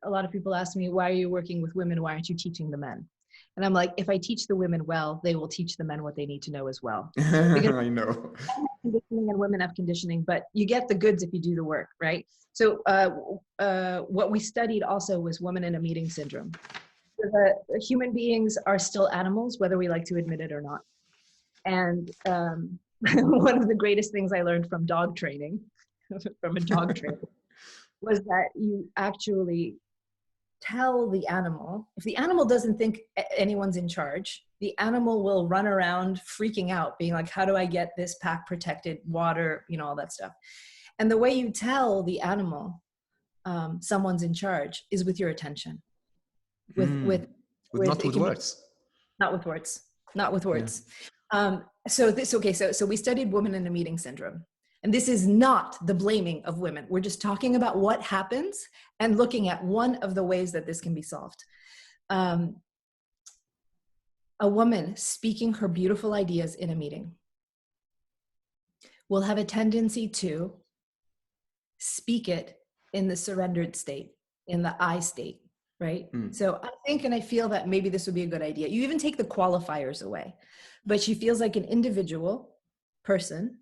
a lot of people ask me, why are you working with women? Why aren't you teaching the men? And I'm like, if I teach the women well, they will teach the men what they need to know as well. Because I know. men have conditioning and women have conditioning, but you get the goods if you do the work, right? So what we studied also was woman in a meeting syndrome. Human beings are still animals, whether we like to admit it or not. And one of the greatest things I learned from dog training, from a dog trainer, was that you actually tell the animal, if the animal doesn't think anyone's in charge, the animal will run around freaking out, being like, how do I get this pack protected, water, you know, all that stuff. And the way you tell the animal someone's in charge is with your attention. Not with words. Not with words. Not with words. Yeah. So we studied women in a meeting syndrome. And this is not the blaming of women. We're just talking about what happens and looking at one of the ways that this can be solved. A woman speaking her beautiful ideas in a meeting will have a tendency to speak it in the surrendered state, in the I state, right? So I think, and I feel that maybe this would be a good idea. You even take the qualifiers away, but she feels like an individual person.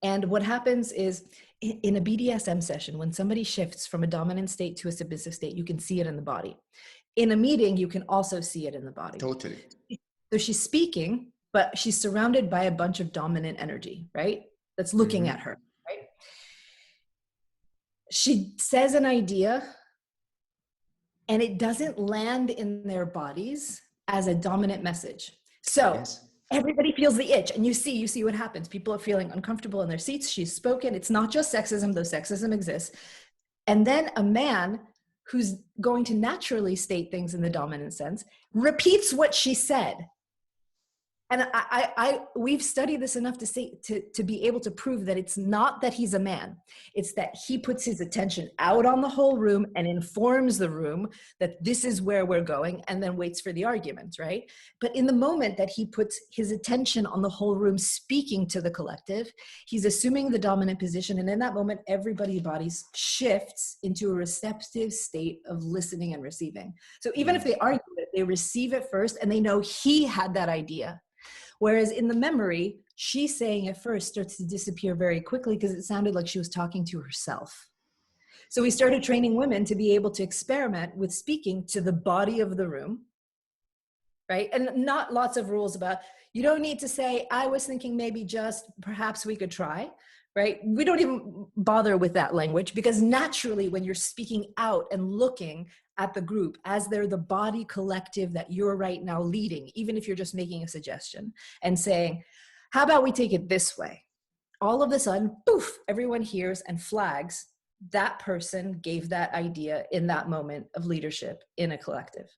And what happens is in a BDSM session, when somebody shifts from a dominant state to a submissive state, you can see it in the body. In a meeting, you can also see it in the body. Totally. So she's speaking, but she's surrounded by a bunch of dominant energy, right? That's looking at her, right? She says an idea and it doesn't land in their bodies as a dominant message. So everybody feels the itch, and you see what happens. People are feeling uncomfortable in their seats. She's spoken. It's not just sexism, though sexism exists. And then a man who's going to naturally state things in the dominant sense repeats what she said. And we've studied this enough to be able to prove that it's not that he's a man. It's that he puts his attention out on the whole room and informs the room that this is where we're going, and then waits for the argument, right? But in the moment that he puts his attention on the whole room speaking to the collective, he's assuming the dominant position. And in that moment, everybody's bodies shifts into a receptive state of listening and receiving. So even if they argue it, they receive it first and they know he had that idea. Whereas in the memory, she's saying it first starts to disappear very quickly because it sounded like she was talking to herself. So we started training women to be able to experiment with speaking to the body of the room, right? And not lots of rules about, you don't need to say, I was thinking maybe just, perhaps we could try, right? We don't even bother with that language because naturally when you're speaking out and looking at the group as they're the body collective that you're right now leading, even if you're just making a suggestion and saying, how about we take it this way? All of a sudden, poof, everyone hears and flags that person gave that idea in that moment of leadership in a collective.